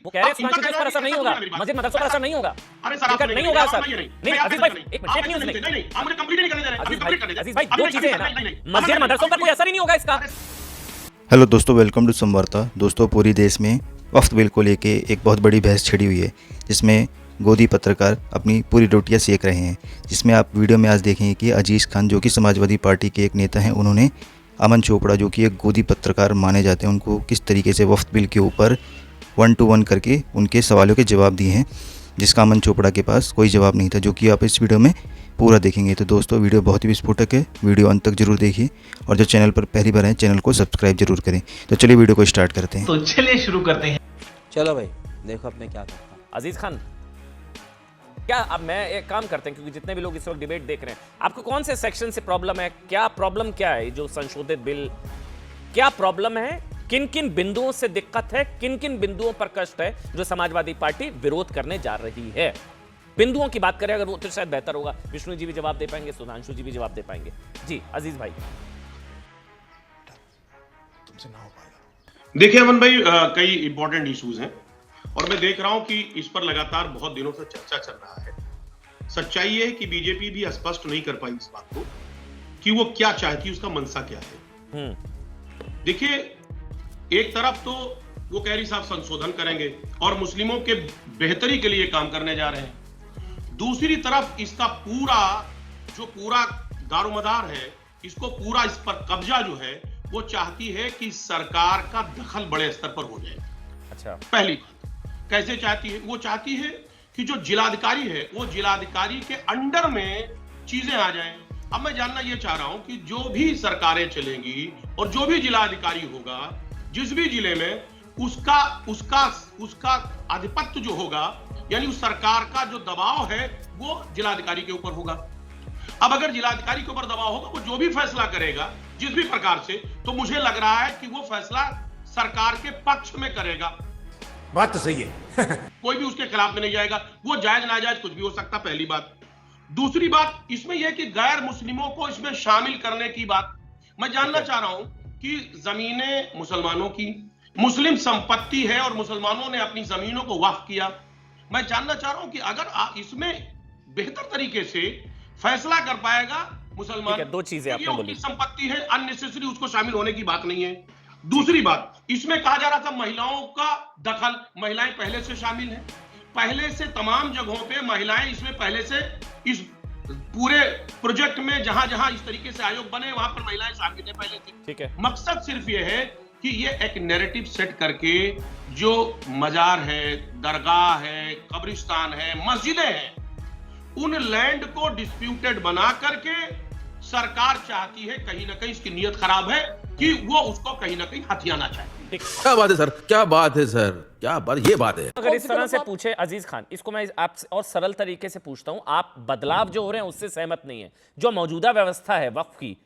वो कह रहे हैं सुधांशु जी इस पर असर नहीं होगा, मस्जिद मदरसों पर असर नहीं होगा। अरे सर आप नहीं होगा सर। नहीं अजीज भाई एक मिनट, फेक न्यूज़ नहीं। आप मुझे कंप्लीट नहीं करने दे रहे। अजीज भाई दो चीजें हैं ना, मस्जिद मदरसों पर कोई असर ही नहीं होगा इसका। हेलो दोस्तों, वेलकम टू संवार्ता। दोस्तों, पूरी देश में वक्फ बिल को लेके एक बहुत बड़ी बहस छिड़ी हुई है, जिसमें गोदी पत्रकार अपनी पूरी रोटियां सेक रहे हैं। जिसमें आप वीडियो में आज देखेंगे कि अजीज़ खान, जो कि समाजवादी पार्टी के एक नेता हैं, उन्होंने अमन चोपड़ा, जो कि एक गोदी पत्रकार माने जाते हैं, उनको किस तरीके से वक्फ बिल के ऊपर 1 to 1 करके उनके सवालों के जवाब दिए हैं, जिसका अमन चोपड़ा के पास कोई जवाब नहीं था, जो कि आप इस वीडियो में पूरा देखेंगे। तो दोस्तों, वीडियो बहुत ही विस्फोटक है, वीडियो अंत तक जरूर देखिए और जो चैनल पर पहली बार है चैनल को सब्सक्राइब जरूर करें। तो चलिए वीडियो को स्टार्ट करते हैं। तो चलिए शुरू करते हैं। चलो भाई, देखो अब मैं क्या करता हूँ। अजीज खान, क्या अब मैं एक काम करते हैं, क्योंकि जितने भी लोग इस वक्त डिबेट देख रहे हैं, आपको कौन से सेक्शन से प्रॉब्लम है? क्या प्रॉब्लम क्या है जो संशोधित बिल, क्या प्रॉब्लम है? किन किन बिंदुओं से दिक्कत है, किन किन बिंदुओं पर कष्ट है जो समाजवादी पार्टी विरोध करने जा रही है? बिंदुओं की बात करें अगर, वो तो शायद बेहतर होगा। विष्णु जी भी जवाब दे पाएंगे, सुधांशु जी भी जवाब दे पाएंगे। जी अजीज भाई। देखिए अमन भाई, कई इंपॉर्टेंट इश्यूज हैं और मैं देख रहा हूं कि इस पर लगातार बहुत दिनों से चर्चा चल रहा है। सच्चाई ये है कि बीजेपी भी स्पष्ट नहीं कर पाई इस बात को कि वो क्या चाहती है, उसका मनसा क्या है। देखिए, एक तरफ तो वो कह रही साहब संशोधन करेंगे और मुस्लिमों के बेहतरी के लिए काम करने जा रहे हैं। दूसरी तरफ इसका पूरा दारोमदार है, इसको पूरा इस पर कब्जा जो है वो चाहती है कि सरकार का दखल बड़े स्तर पर हो जाए। अच्छा, पहली बात कैसे चाहती है? वो चाहती है कि जो जिलाधिकारी है वो जिलाधिकारी के अंडर में चीजें आ जाएं। अब मैं जानना ये चाह रहा हूं कि जो भी सरकारें चलेंगी और जो भी जिलाधिकारी होगा, जिस भी जिले में, उसका आधिपत्य जो होगा, यानी उस सरकार का जो दबाव है वो जिलाधिकारी के ऊपर होगा। अब अगर जिलाधिकारी के ऊपर दबाव होगा, वो जो भी फैसला करेगा जिस भी प्रकार से, तो मुझे लग रहा है कि वो फैसला सरकार के पक्ष में करेगा। बात तो सही है। कोई भी उसके खिलाफ में नहीं जाएगा। वो जायज नाजायज कुछ भी हो सकता, पहली बात। दूसरी बात इसमें यह कि गैर मुस्लिमों को इसमें शामिल करने की बात, मैं जानना चाह रहा हूं कि जमीनें मुसलमानों की, मुस्लिम संपत्ति है और मुसलमानों ने अपनी जमीनों को वक्फ किया। मैं जानना चाह रहा हूं कि अगर इसमें बेहतर तरीके से फैसला कर पाएगा मुसलमान, दो चीजें आपने बोली, उनकी संपत्ति है, अननेसेसरी उसको शामिल होने की बात नहीं है। दूसरी बात, इसमें कहा जा रहा था महिलाओं का दखल, महिलाएं पहले से शामिल हैं, पहले से तमाम जगहों पे महिलाएं इसमें पहले से, इस पूरे प्रोजेक्ट में जहां जहां इस तरीके से आयोग बने वहां पर महिलाएं शामिल हैं पहले से। ठीक है, मकसद सिर्फ ये है कि ये एक नैरेटिव सेट करके जो मजार है, दरगाह है, कब्रिस्तान है, मस्जिदें हैं, उन लैंड को डिस्प्यूटेड बना करके सरकार चाहती है, कहीं ना कहीं इसकी नीयत खराब है कि वो उसको कहीं ना कहीं हथियाना चाहती है। क्या बात है सर, क्या बात है सर, क्या बात, ये बात है। अगर इस तरह से पूछे अजीज खान, इसको मैं आपसे और सरल तरीके से पूछता हूं, आप बदलाव जो हो रहे हैं उससे सहमत नहीं है? जो मौजूदा व्यवस्था है वक्फ की,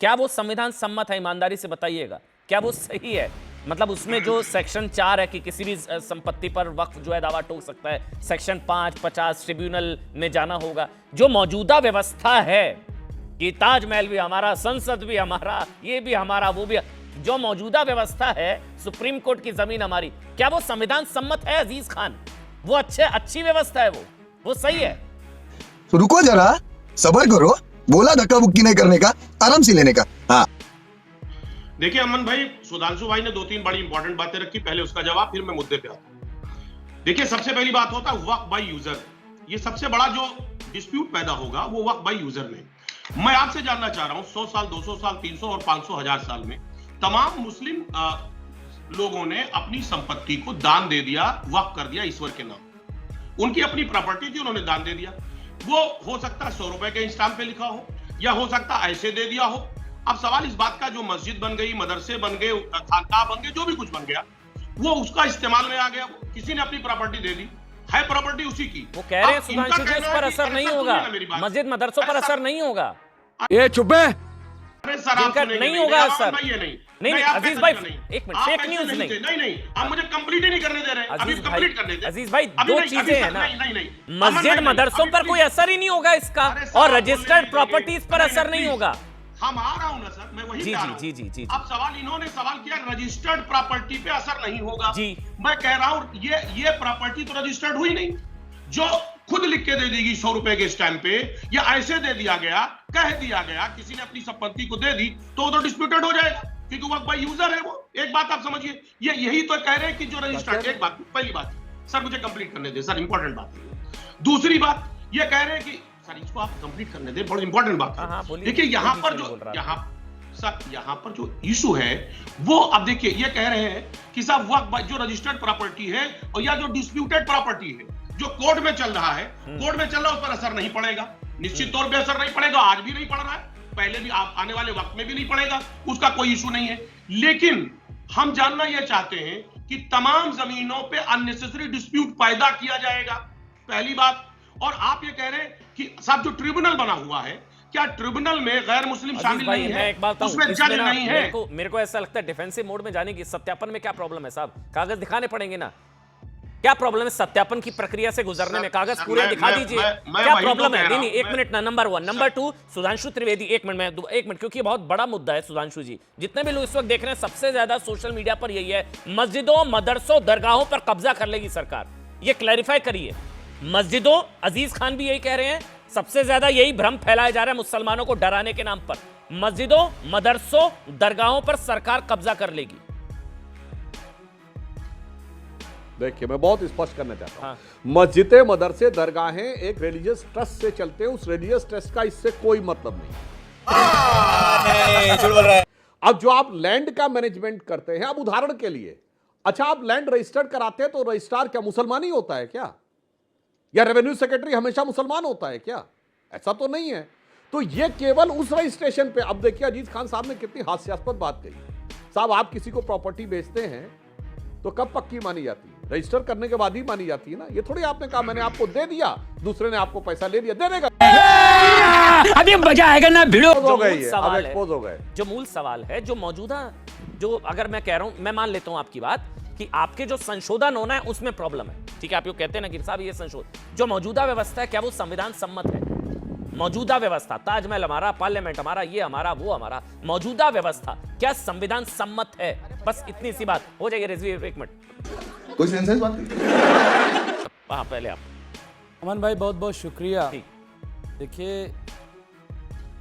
क्या वो संविधान सम्मत है? ईमानदारी से बताइएगा, क्या वो सही है? मतलब उसमें जो सेक्शन 4 है कि किसी भी संपत्ति पर वक्फ जो है दावा ठोक सकता है, सेक्शन 5, 50 ट्रिब्यूनल में जाना होगा, जो मौजूदा व्यवस्था है कि ताजमहल भी हमारा, संसद भी हमारा, ये भी हमारा, वो भी, जो मौजूदा व्यवस्था है, सुप्रीम कोर्ट की जमीन हमारी, क्या वो संविधान सम्मत है अजीज खान? वो अच्छी व्यवस्था है? वो सही है? तो रुको जरा, सब्र करो, बोला धक्का बुक्की नहीं करने का, आराम से लेने का। हाँ, देखिए अमन भाई, सुधांशु भाई ने 2-3 बड़ी इंपॉर्टेंट बातें रखी, पहले उसका जवाब, फिर मैं मुद्दे पे आता हूं। देखिए, सबसे पहली बात होता है वक्फ बाय यूजर। ये सबसे बड़ा जो डिस्प्यूट पैदा होगा वो वक्फ बाय यूजर में। मैं आपसे जानना चाह रहा हूं, 100 साल, 200 साल, 300 और 500, 1000 साल में तमाम मुस्लिम लोगों ने अपनी संपत्ति को दान दे दिया, वक्फ कर दिया ईश्वर के नाम। उनकी अपनी प्रॉपर्टी थी, उन्होंने दान दे दिया। वो हो सकता है 100 रुपए के स्टाम्प पे लिखा हो, या हो सकता है ऐसे दे दिया हो। अब सवाल इस बात का, जो मस्जिद बन गई, मदरसे बन गए, खानकाह बन गए, जो भी कुछ बन गया, वो उसका इस्तेमाल में आ गया, किसी ने अपनी प्रॉपर्टी दे दी, है प्रॉपर्टी उसी की। वो कह रहे हैं सुधांशु जी, उस पर असर नहीं होगा, मस्जिद मदरसों पर असर नहीं होगा। ये चुप है। अरे सर, आप नहीं होगा सर, नहीं अजीज भाई, एक मिनट, फेक न्यूज नहीं, आप मुझे कंप्लीट ही नहीं करने दे रहे। अभी कंप्लीट करने दे। अजीज भाई, दो चीजें हैं ना, मस्जिद मदरसों पर कोई असर ही नहीं होगा इसका, और रजिस्टर्ड प्रॉपर्टीज पर असर नहीं होगा। हम आ रहा हूं ना सर, मैं वही जी कह जी रहा हूं। जी जी जी अब सवाल इन्होंने सवाल किया रजिस्टर्ड प्रॉपर्टी पे असर नहीं होगा। जी। मैं कह रहा हूं ये प्रॉपर्टी तो रजिस्टर्ड हुई नहीं, जो खुद लिख के दे देगी 100 रुपए के स्टैंप पे, या ऐसे दे दिया गया, कह दिया गया, किसी ने अपनी संपत्ति को दे दी, तो वो तो डिस्प्यूटेड हो जाएगा, क्योंकि वक्त बाय यूजर है वो। एक बात आप समझिए, ये यही तो कह रहे हैं कि जो रजिस्टर्ड, एक बात, पहली बात सर मुझे कंप्लीट करने दे सर, इंपॉर्टेंट बात है। दूसरी बात ये कह रहे हैं कि सर इसको आप कंप्लीट करने दे, बहुत इंपॉर्टेंट बात हाँ, है। बोलिए। देखिए यहाँ बीच पर में जो बोल रहा था। यहाँ पर जो इशू है वो, अब देखिए ये कह रहे हैं कि साहब वक्त जो रजिस्टर्ड प्रॉपर्टी है और या जो डिस्प्यूटेड प्रॉपर्टी है जो कोर्ट में चल रहा है, कोर्ट में चल रहा है, उस पर असर नहीं पड़ेगा, निश्चित तौर पे असर नहीं पड़ेगा, आज भी नहीं पड़ रहा है, पहले भी, आप आने वाले वक्त में भी नहीं पड़ेगा, उसका कोई इशू नहीं है। लेकिन हम जानना यह चाहते हैं कि तमाम जमीनों पे अननेसेसरी डिस्प्यूट पैदा किया जाएगा, पहली बात। और आप ये कह रहे हैं कि साहब जो ट्रिब्यूनल बना हुआ है, क्या ट्रिब्यूनल में गैर मुस्लिम शामिल नहीं मैं एक बात है, उसमें जज नहीं है? मेरे को ऐसा लगता है डिफेंसिव मोड में जाने की, सत्यापन में क्या प्रॉब्लम है साहब? कागज दिखाने पड़ेंगे ना, क्या प्रॉब्लम है सत्यापन की प्रक्रिया से गुजरने में? कागज पूरे दिखा दीजिए, क्या प्रॉब्लम है? नहीं, एक मिनट ना, नंबर 1। नंबर 2, सुधांशु त्रिवेदी, एक मिनट, क्योंकि बहुत बड़ा मुद्दा है सुधांशु जी। जितने भी लोग इस वक्त देख रहे हैं, सबसे ज्यादा सोशल मीडिया पर यही है, मस्जिदों, मदरसों, दरगाहों पर कब्जा कर लेगी सरकार, ये क्लैरिफाई करिए। मस्जिदों, अजीज खान भी यही कह रहे हैं, सबसे ज्यादा यही भ्रम फैलाया जा रहा है मुसलमानों को डराने के नाम पर, मस्जिदों, मदरसों, दरगाहों पर सरकार कब्जा कर लेगी। देखिए मैं बहुत स्पष्ट करना चाहता हूं, हाँ। मस्जिदें, मदरसे, दरगाहें एक रिलीजियस ट्रस्ट से चलते हैं, उस रिलीजियस ट्रस्ट का इससे कोई मतलब नहीं। अब जो आप लैंड का मैनेजमेंट करते हैं, अब उदाहरण के लिए, अच्छा आप लैंड रजिस्टर्ड कराते हैं तो रजिस्ट्रार क्या मुसलमान ही होता है क्या? या रेवेन्यू सेक्रेटरी हमेशा मुसलमान होता है क्या? ऐसा तो नहीं है। तो ये केवल उस रजिस्ट्रेशन पे, अब देखिए अजीज खान साहब ने कितनी हास्यास्पद बात कही। साहब आप किसी को प्रॉपर्टी बेचते हैं तो कब पक्की मानी जाती है? रजिस्टर करने के बाद ही मानी जाती है ना। ये थोड़ी आपने कहा मैंने आपको दे दिया, दूसरे ने आपको पैसा ले लिया, देने का अभी मजा आएगा ना, भिड़ो हो गई है, अब एक्सपोज हो गए। जो मूल सवाल है, जो मौजूदा, जो अगर मैं कह रहा हूं, मैं मान लेता हूं आपकी बात कि आपके जो संशोधन होना है उसमें प्रॉब्लम है, ठीक है, आप यो कहते हैं ना कि साहब ये संशोधन, जो मौजूदा व्यवस्था है क्या वो संविधान सम्मत है? मौजूदा व्यवस्था, ताजमहल हमारा, पार्लियामेंट हमारा, ये हमारा, वो हमारा, मौजूदा व्यवस्था क्या संविधान सम्मत है? बस इतनी सी बात हो जाएगी। रिजवी, एक मिनट, कोई सेंस बात वहां पहले आप। अमन भाई बहुत बहुत शुक्रिया। ठीक। देखिए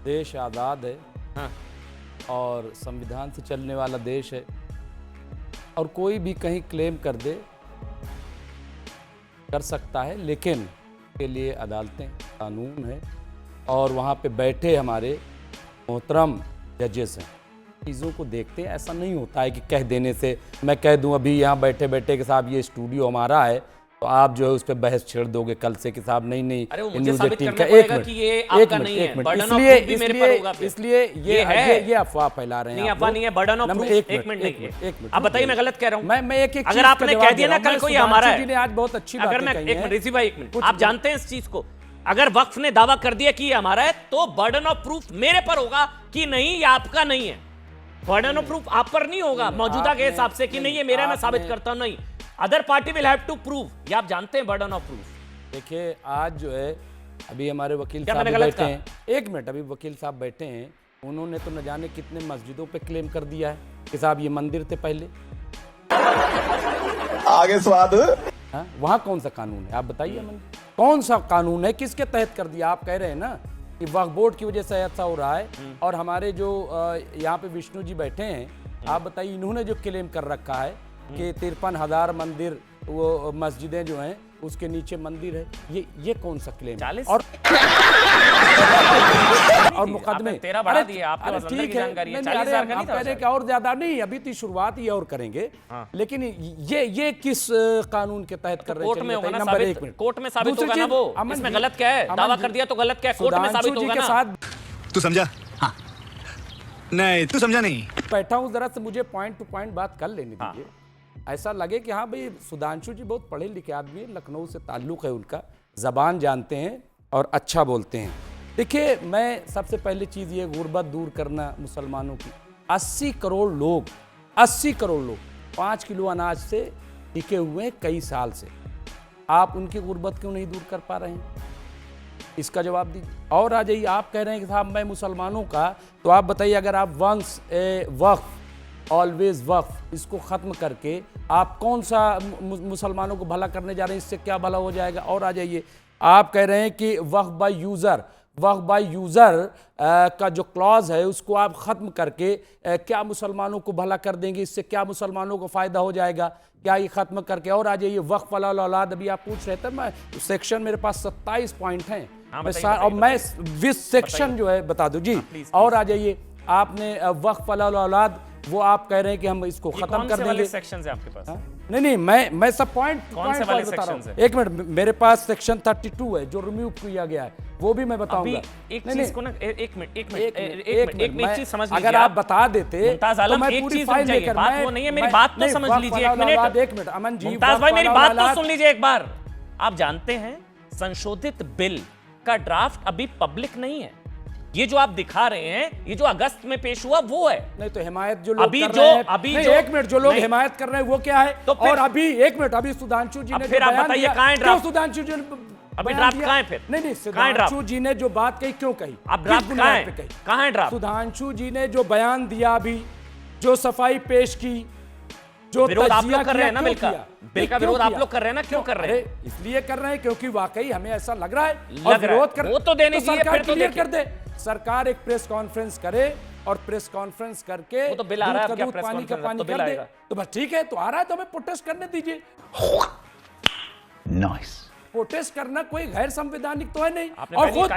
देश आज़ाद है, हाँ। और संविधान से चलने वाला देश है, और कोई भी कहीं क्लेम कर दे, कर सकता है, लेकिन के लिए अदालतें, कानून है, और वहाँ पे बैठे हमारे मोहतरम जजेस हैं, चीज़ों को देखते हैं। ऐसा नहीं होता है कि कह देने से, मैं कह दूं अभी यहाँ बैठे बैठे कि साहब ये स्टूडियो हमारा है, तो आप जो है उस पर बहस छेड़ दोगे कल से कि साहब नहीं नहीं, अरे वो ये मुझे न्यूज़ साबित 18 करना का। पड़ेगा कि ये आपका नहीं है, burden of proof भी मेरे पर होगा फिर। इसलिए ये अफवाह फैला रहे हैं। नहीं, आप अफवाह लोग। नहीं है, burden of नंबर- proof, एक एक मिनट नहीं है। एक मिनट आप बताइए, मैं गलत कह रहा हूँ? मैं एक अगर चीज़ आपने का कह जवाब दिया दे ना रहा हूं। कल को ये सुधांशु हमारा जी ने है, आज बहुत अच्छी अगर बातें मैं, कही एक मिनट हैं। ऋषि भाई, एक मिनट, आप जानते हैं इस चीज को, अगर वक्फ ने दावा कर दिया कि ये हमारा है तो बर्डन ऑफ प्रूफ मेरे पर होगा कि नहीं ये आपका नहीं है। बर्डन ऑफ प्रूफ आप पर नहीं होगा मौजूदा के हिसाब से कि नहीं ये मेरा, मैं साबित करता हूं, नहीं, other party will have to prove. ये आप जानते हैं बर्डन ऑफ प्रूफ। देखिए आज जो है, अभी हमारे वकील क्या साहब मैंने गलत बैठे कहा? हैं, एक मिनट, अभी वकील साहब बैठे हैं, उन्होंने तो न जाने कितने मस्जिदों पे क्लेम कर दिया है कि साहब ये मंदिर थे पहले। आगे स्वाद। हाँ, वहाँ कौन सा कानून है आप बताइए? मन कौन सा कानून है, किसके तहत कर दिया? आप कह रहे हैं ना कि वक्फ बोर्ड की वजह से ऐसा हो रहा है, और हमारे जो यहाँ पे विष्णु जी बैठे हैं, आप बताइए, इन्होंने जो क्लेम कर रखा है कि 53,000 मंदिर, वो मस्जिदें जो हैं उसके नीचे मंदिर है, ये कौन सा क्लेम? 40 और मुकदमे 13 बढ़ा दिए, आपके पास अंदर की ठीक है, जानकारी है, नहीं, 40,000 का आप नहीं था कह रहे हैं कि और ज्यादा नहीं, अभी तो शुरुआत ही और करेंगे, लेकिन ये किस कानून के तहत कर रहे हैं? कोर्ट में होगा ना नंबर एक साबित, मिनट, कोर्ट में साबित दूसरी होगा ना चीज, वो, अमन इसमें जी, गलत क्या है? अमन दावा जी, कर दिया तो गलत क्या है? कोर्ट में सुधांशु साबित जी होगा के ना। साथ तू समझा? हाँ। नहीं तू समझा नहीं। बैठा हूं, जरा से मुझे पॉइंट टू पॉइंट बात कर लेने दीजिए। ऐसा लगे कि हाँ भाई सुधांशु जी बहुत पढ़े लिखे आदमी है, लखनऊ से ताल्लुक है उनका, जबान जानते हैं और अच्छा बोलते हैं। देखिए मैं सबसे पहले चीज़ ये, गुर्बत दूर करना मुसलमानों की। 80 करोड़ लोग 5 किलो अनाज से टिके हुए हैं कई साल से, आप उनकी गुर्बत क्यों नहीं दूर कर पा रहे हैं? इसका जवाब दीजिए। और आ जाइए, आप कह रहे हैं कि साहब मैं मुसलमानों का, तो आप बताइए अगर आप वंस ए वक्फ ऑलवेज वक्फ इसको ख़त्म करके आप कौन सा मुसलमानों को भला करने जा रहे हैं, इससे क्या भला हो जाएगा। और आ जाइए, आप कह रहे हैं कि वक्फ बाय यूज़र का जो क्लॉज है उसको आप ख़त्म करके क्या मुसलमानों को भला कर देंगे, इससे क्या मुसलमानों को फ़ायदा हो जाएगा, क्या ये ख़त्म करके। और आ जाइए, वक्फ वाला औलाद अभी आप पूछ रहे थे, मैं सेक्शन मेरे पास 27 पॉइंट हैं, और मैं विस सेक्शन जो है बता दूं जी। और आ जाइए, आपने वक्फ वाला औलाद, वो आप कह रहे हैं कि हम इसको खत्म कर देंगे। सेक्शन है आपके पास? नहीं, मैं सब पॉइंट बता रहा हूं। एक मिनट, मेरे पास सेक्शन 32 है जो रिमूव किया गया है, वो भी मैं बताऊंगा। एक चीज को ना, एक मिनट चीज समझ लीजिए। अगर आप बता देते तो मैं पूरी फाइल लेकर, बात वो नहीं है, मेरी बात तो समझ लीजिए। एक मिनट अमन जी, मुमताज भाई मेरी बात तो सुन लीजिए एक बार। आप जानते हैं संशोधित बिल का ड्राफ्ट अभी पब्लिक नहीं है। ये जो आप दिखा रहे हैं, ये जो अगस्त में पेश हुआ वो है। नहीं तो हिमायत जो लोग कर रहे हैं, एक मिनट, जो लोग हिमायत कर रहे हैं वो क्या है। तो और अभी एक मिनट, अभी सुधांशु जी ने फिर आप बताइए कहां है ड्राफ्ट? सुधांशु जी ने अभी ड्राफ्ट कहां है फिर? नहीं, सुधांशु जी ने जो बात कही क्यों कही, आप ड्राफ्ट कहां है ड्राफ्ट? सुधांशु जी ने जो बयान दिया, अभी जो सफाई पेश की, जो विरोध आप लोग कर रहे हैं ना, बिल का विरोध आप लोग कर रहे हैं ना, क्यों कर रहे हैं? इसलिए कर रहे हैं क्योंकि वाकई हमें ऐसा लग रहा है, और विरोध कर, वो तो देने दीजिए, फिर तो कर दे। सरकार एक प्रेस कॉन्फ्रेंस करे और प्रेस कॉन्फ्रेंस करके वो तो बिल आ रहा है, पानी का पानी कर दे, तो बस ठीक है। तो आ रहा है तो हमें प्रोटेस्ट करने दीजिए। नाइस। प्रोटेस्ट करना कोई गैर संवैधानिक तो है नहीं। और खुद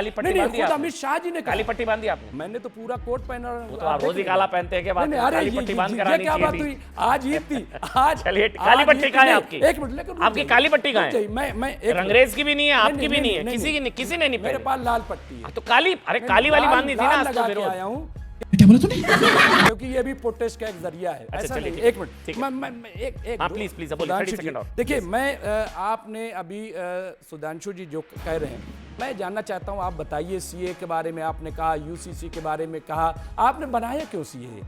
अमित शाह जी ने काली पट्टी बांधी आपने? मैंने तो पूरा कोट पहना। वो तो आप रोज ही काला पहनते हैं, क्या बात है? काली पट्टी बांध करानी क्या बात हुई? आज ईद थी, आज चलिए, काली पट्टी कहाँ है आपकी? एक मिनट, लेकिन आपकी काली पट्टी कहाँ है? मैं रंगरेज की भी नहीं है, आपकी भी नहीं है, किसी ने नहीं। मेरे पास लाल पट्टी है। तो काली, अरे काली वाली बांधनी थी ना। आज तो विरोध आया हूँ क्योंकि ये भी प्रोटेस्ट का एक जरिया है। अच्छा, ऐसा नहीं, एक मिनट, हाँ प्लीज प्लीज, देखिए, मैं आपने अभी सुधांशु जी जो कह रहे हैं, मैं जानना चाहता हूं, आप बताइए। सीए के बारे में आपने कहा, यूसीसी के बारे में कहा, आपने बनाया क्यों सीए?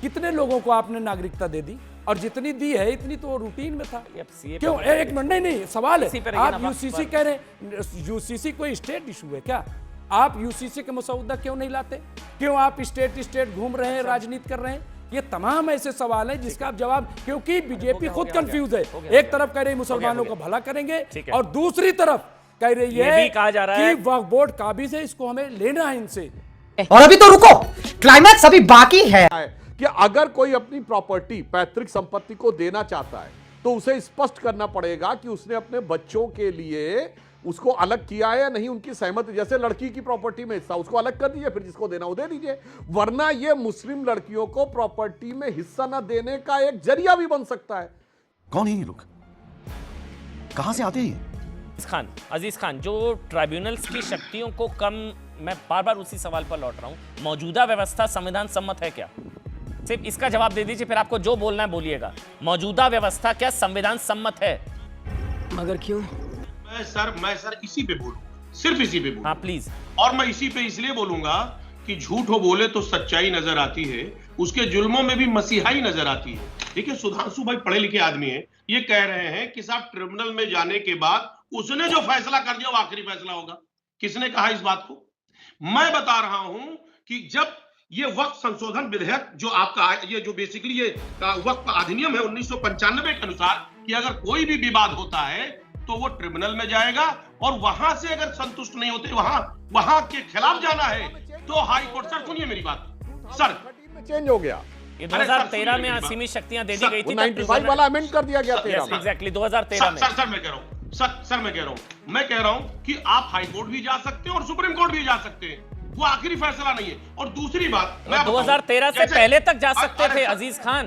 कितने लोगों को आपने नागरिकता दे दी? और जितनी दी है इतनी तो रूटीन में था, क्यों? एक मिनट, नहीं सवाल है, आप यूसीसी कह रहे हैं, यूसीसी कोई स्टेट इशू है क्या? आप यूसीसी के मसौदा क्यों नहीं लाते? क्यों आप स्टेट घूम रहे हैं, राजनीति कर रहे हैं? ये तमाम ऐसे सवाल हैं जिसका आप जवाब, क्योंकि बीजेपी खुद कंफ्यूज है। एक तरफ कह रही मुसलमानों को भला करेंगे और दूसरी तरफ कह रही है कि वक्फ बोर्ड काबिज है, इसको हमें लेना है इनसे। और अभी तो रुको, क्लाइमैक्स अभी बाकी है। कि अगर कोई अपनी प्रॉपर्टी, पैतृक संपत्ति को देना चाहता है तो उसे स्पष्ट करना पड़ेगा कि उसने अपने बच्चों के लिए उसको अलग किया है या नहीं, उनकी सहमति। जैसे लड़की की प्रॉपर्टी में हिस्सा, उसको अलग कर दीजिए, फिर जिसको देना वो दे दीजिए। वरना ये मुस्लिम लड़कियों को प्रॉपर्टी में हिस्सा न देने का एक जरिया भी बन सकता है। कौन है ये लोग? कहां से आते हैं? अजीज खान, जो ट्राइब्यूनल्स की शक्तियों को कम, मैं बार बार उसी सवाल पर लौट रहा हूं, मौजूदा व्यवस्था संविधान सम्मत है क्या? सिर्फ इसका जवाब दे दीजिए, फिर आपको जो बोलना है बोलिएगा। मौजूदा व्यवस्था क्या संविधान सम्मत है? मगर क्यों? मैं सर इसी पे बोलूंगा, सिर्फ इसी पे बोलूंगा। हाँ प्लीज। और मैं इसी पे इसलिए बोलूंगा कि झूठ हो बोले तो सच्चाई नजर आती है, उसके जुल्मों में भी मसीहाई नजर आती है। देखिए, सुधांशु भाई पढ़े लिखे आदमी है, ये कह रहे हैं कि साहब ट्रिब्यूनल में जाने के बाद उसने जो फैसला कर दिया वो आखिरी फैसला होगा। किसने कहा इस बात को? मैं बता रहा हूं कि जब ये वक्फ संशोधन विधेयक जो आपका, ये जो बेसिकली ये वक्फ अधिनियम है 1995 के अनुसार, कि अगर कोई भी विवाद होता है तो वो ट्रिब्यूनल में जाएगा, और वहां से अगर संतुष्ट नहीं होते, वहां के खिलाफ जाना है तो हाई कोर्ट। सर सुनिए मेरी बात, सर चेंज हो गया, ये 2013 में असीमित शक्तियां दे दी गई थी, 95 वाला अमेंड कर दिया गया 13 में। एग्जैक्टली 2013 में। सर मैं कह रहा हूं, मैं कह रहा हूं कि आप हाई कोर्ट भी जा सकते हैं और सुप्रीम कोर्ट भी जा सकते हैं, वो आखिरी फैसला नहीं है। और दूसरी बात, मैं 2013 से पहले तक जा सकते थे अजीज खान।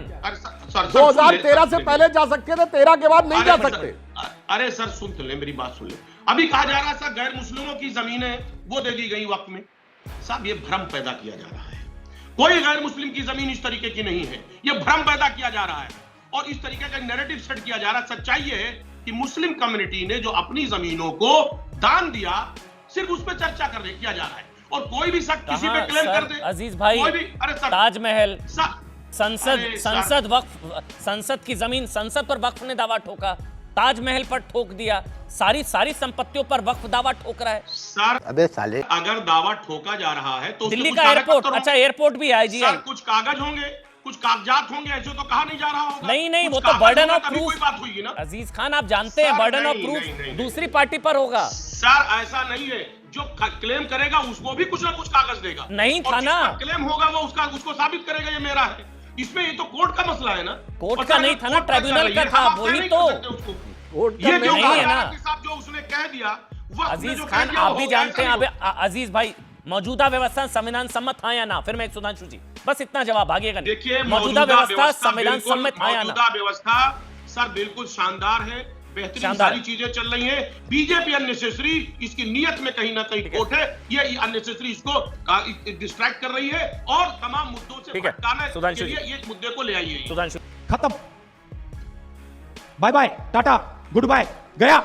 2013 से पहले जा सकते थे, 13 के बाद नहीं जा सकते। अरे सर सुन तो ले, मेरी बात सुन ले। अभी कहा जा रहा है सर गैर मुस्लिमों की जमीनें वो दे दी गई वक्त में। साहब ये भ्रम पैदा किया जा रहा है, कोई गैर मुस्लिम की जमीन इस तरीके की नहीं है, ये भ्रम पैदा किया जा रहा है और इस तरीके का नैरेटिव सेट किया जा रहा है। सच्चाई ये है कि मुस्लिम कम्युनिटी ने जो अपनी जमीनों को दान दिया, सिर्फ उस पर चर्चा किया जा रहा है, और कोई भी शख्स किसी पे क्लेम कर दे। अजीज भाई, ताजमहल, संसद की जमीन, संसद पर वक्फ ने दावा ठोका, ताजमहल पर ठोक दिया, सारी संपत्तियों पर वक्फ दावा ठोक रहा है। सर अबे साले, अगर दावा ठोका जा रहा है तो दिल्ली का एयरपोर्ट, अच्छा एयरपोर्ट भी है जी। सर कुछ कागज होंगे, कुछ कागजात होंगे, ऐसे तो कहा नहीं जा रहा होगा। नहीं, वो कुछ तो कागज बर्डन होगा ऑफ तभी प्रूफ, कोई बात होगी ना। अजीज खान आप जानते हैं सर, बर्डन ऑफ नहीं, प्रूफ नहीं, दूसरी पार्टी पर होगा। सर ऐसा नहीं है, जो क्लेम करेगा उसको भी कुछ ना कुछ कागज देगा। नहीं था ना, क्लेम होगा वो उसको साबित करेगा ये मेरा है। इसमें ये तो कोर्ट का मसला है ना, कोर्ट का नहीं था ना, ट्राइब्यूनल का था, वही तो। कोर्ट ये जो नहीं है ना। जो उसने कह दिया, अजीज खान आप भी जानते हैं, अब अजीज भाई मौजूदा व्यवस्था संविधान सम्मत हाँ या ना? फिर मैं एक सुधांशु जी बस इतना जवाब, भागेगा नहीं। देखिए मौजूदा व्यवस्था संविधान सम्मत हाँ या ना? मौजूदा व्यवस्था सर बिल्कुल शानदार है, बेहतरीन सारी चीजें चल रही हैं। बीजेपी अननेसेसरी इसकी नीयत में कहीं ना कहीं खोट है, ये अननेसेसरी इसको डिस्ट्रैक्ट कर रही है और तमाम मुद्दों से भटकाने के लिए ये मुद्दे को ले आई है। सुधांशु खत्म, bye bye, tata, goodbye, गया।